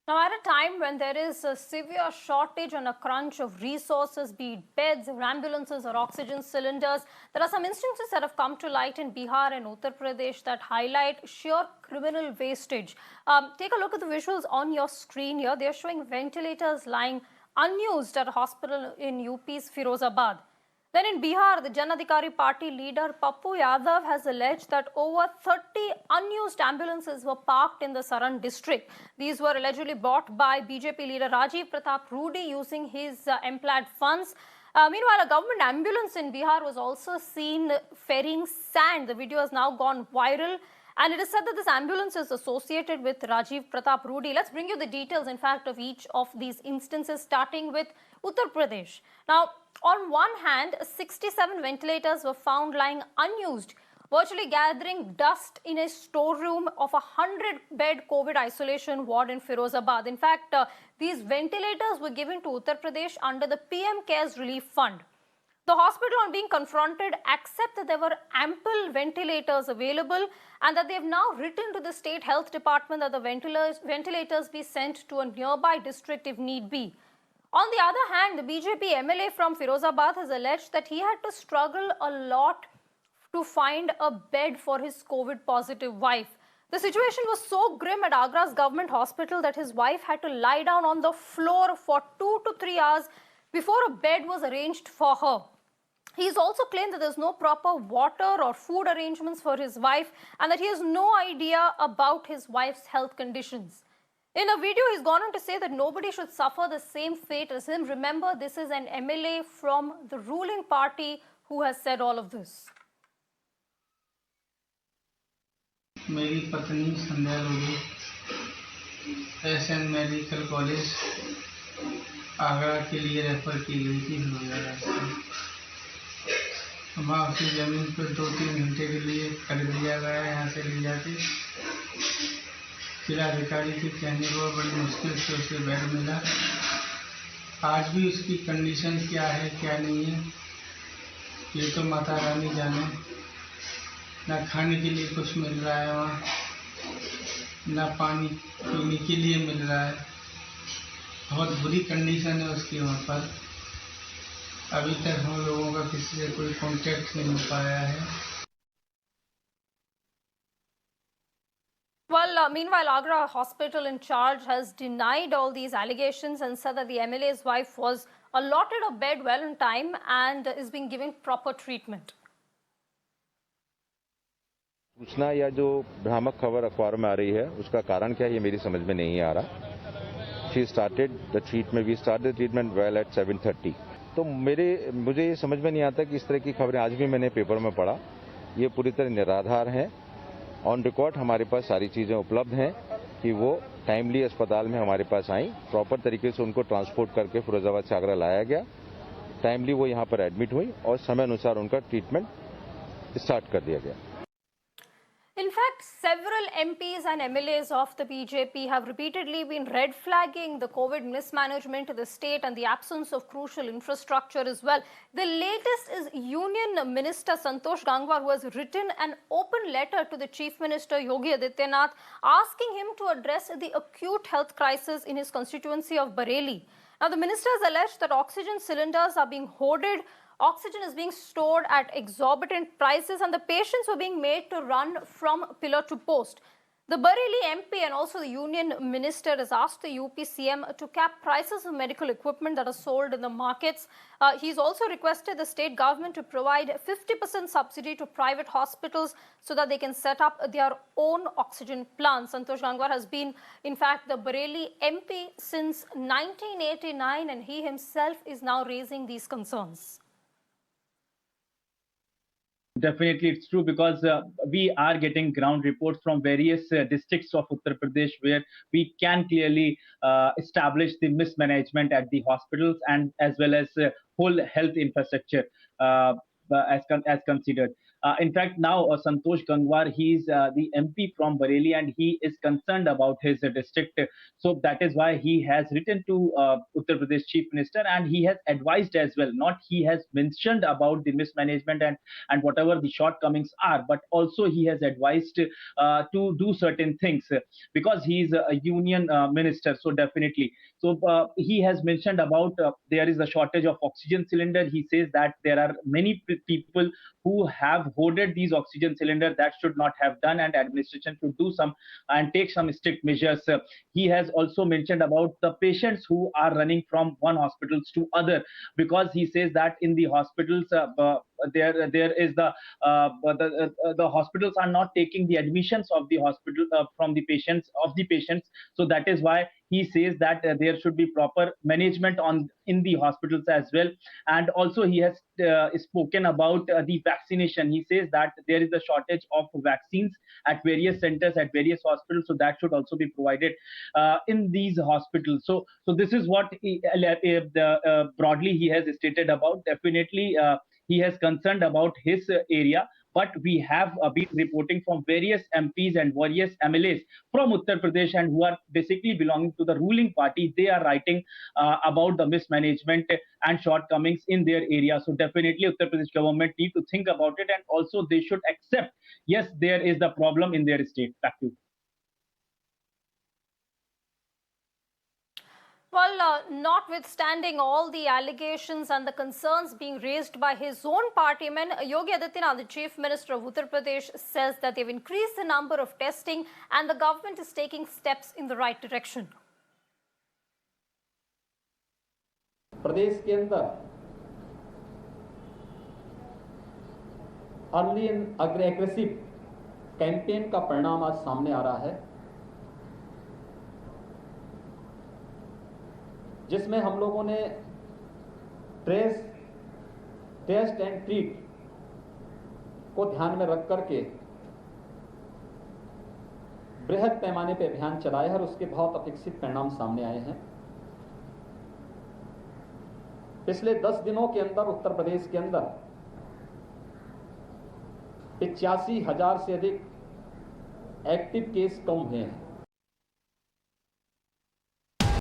Now, at a time when there is a severe shortage and a crunch of resources, be it beds, or ambulances, or oxygen cylinders, there are some instances that have come to light in Bihar and Uttar Pradesh that highlight sheer criminal wastage. Take a look at the visuals on your screen here. They are showing ventilators lying unused at a hospital in UP's Firozabad. Then in Bihar, the Jan Adhikari party leader Pappu Yadav has alleged that over 30 unused ambulances were parked in the Saran district. These were allegedly bought by BJP leader Rajiv Pratap Rudy using his MPLAD funds. Meanwhile, a government ambulance in Bihar was also seen ferrying sand. The video has now gone viral. And it is said that this ambulance is associated with Rajiv Pratap Rudy. Let's bring you the details, in fact, of each of these instances, starting with Uttar Pradesh. Now, on one hand, 67 ventilators were found lying unused, virtually gathering dust in a storeroom of a 100-bed COVID isolation ward in Firozabad. In fact, these ventilators were given to Uttar Pradesh under the PM Cares Relief Fund. The hospital, on being confronted, accept that there were ample ventilators available and that they have now written to the state health department that the ventilators be sent to a nearby district if need be. On the other hand, the BJP MLA from Firozabad has alleged that he had to struggle a lot to find a bed for his COVID-positive wife. The situation was so grim at Agra's government hospital that his wife had to lie down on the floor for 2 to 3 hours before a bed was arranged for her. He's also claimed that there's no proper water or food arrangements for his wife and that he has no idea about his wife's health conditions. In a video, he's gone on to say that nobody should suffer the same fate as him. Remember, this is an MLA from the ruling party who has said all of this. मेरी पत्नी Sandhya Lodhi SN medical college Agra के लिए refer की गई थी फिरोजाबाद से। वहाँ उसी ज़मीन पर 2-3 घंटे के लिए कर दिया गया, यहाँ से ले जाके जिलाधिकारी के कहने पर बड़ी मुश्किल से उसे बेड मिला। आज भी उसकी कंडीशन क्या है क्या नहीं है ये तो माता रानी जाने। ना खाने के लिए कुछ मिल रहा है वहाँ, ना पानी पीने के लिए मिल रहा है। बहुत बुरी कंडीशन है उसकी वहाँ पर। अभी तक हम लोगों का किसी से कोई कांटेक्ट नहीं हो पाया है। Well, meanwhile, Agra hospital in charge has denied all these allegations and said that the MLA's wife was allotted a bed well in time and is being given proper treatment. सूचना या जो भ्रामक खबर अखबार में आ रही है उसका कारण क्या है ये मेरी समझ में नहीं आ रहा। We started the treatment well at 7:30। तो मुझे ये समझ में नहीं आता कि इस तरह की खबरें आज भी मैंने पेपर में पढ़ा, ये पूरी तरह निराधार हैं। ऑन रिकॉर्ड हमारे पास सारी चीज़ें उपलब्ध हैं कि वो टाइमली अस्पताल में हमारे पास आई, प्रॉपर तरीके से उनको ट्रांसपोर्ट करके फिरोजाबाद से आगरा लाया गया, टाइमली वो यहाँ पर एडमिट हुई और समय अनुसार उनका ट्रीटमेंट स्टार्ट कर दिया गया। In fact, several MPs and MLAs of the BJP have repeatedly been red flagging the COVID mismanagement of the state and the absence of crucial infrastructure as well. The latest is Union Minister Santosh Gangwar, who has written an open letter to the Chief Minister Yogi Adityanath asking him to address the acute health crisis in his constituency of Bareilly. Now, the minister has alleged that oxygen cylinders are being hoarded, oxygen is being stored at exorbitant prices, and the patients were being made to run from pillar to post. The Bareilly MP and also the union minister has asked the UP CM to cap prices of medical equipment that are sold in the markets. He's also requested the state government to provide 50% subsidy to private hospitals so that they can set up their own oxygen plants. Santosh Gangwar has been, in fact, the Bareilly MP since 1989, and he himself is now raising these concerns. Definitely, it's true because we are getting ground reports from various districts of Uttar Pradesh where we can clearly establish the mismanagement at the hospitals and as well as whole health infrastructure as considered. In fact, now Santosh Gangwar, he is the MP from Bareilly, and he is concerned about his district. So that is why he has written to Uttar Pradesh Chief Minister, and he has advised as well. Not he has mentioned about the mismanagement and whatever the shortcomings are, but also he has advised to do certain things because he is a union minister. So definitely, so he has mentioned about there is a shortage of oxygen cylinder. He says that there are many people who have hoarded these oxygen cylinders that should not have done, and administration should do some and take some strict measures. He has also mentioned about the patients who are running from one hospitals to other, because he says that in the hospitals there is the hospitals are not taking the admissions of the hospital from the patients. So that is why he says that there should be proper management on in the hospitals as well. And also he has spoken about the vaccination. He says that there is a shortage of vaccines at various centers, at various hospitals, so that should also be provided in these hospitals. So this is what broadly he has stated about. Definitely he has concerned about his area, but we have been reporting from various MPs and various MLAs from Uttar Pradesh, and who are basically belonging to the ruling party. They are writing about the mismanagement and shortcomings in their area. So definitely Uttar Pradesh government need to think about it, and also they should accept, yes, there is the problem in their state. Back to you. Well, notwithstanding all the allegations and the concerns being raised by his own partymen, Yogi Adityanath, the Chief Minister of Uttar Pradesh, says that they've increased the number of testing and the government is taking steps in the right direction. प्रदेश के अंदर early and aggressive campaign का परिणाम आज सामने आ रहा है, जिसमें हम लोगों ने टेस्ट एंड ट्रीट को ध्यान में रख करके बृहद पैमाने पर अभियान चलाया है और उसके बहुत अपेक्षित परिणाम सामने आए हैं। पिछले 10 दिनों के अंदर उत्तर प्रदेश के अंदर 85,000 से अधिक एक्टिव केस कम हुए हैं।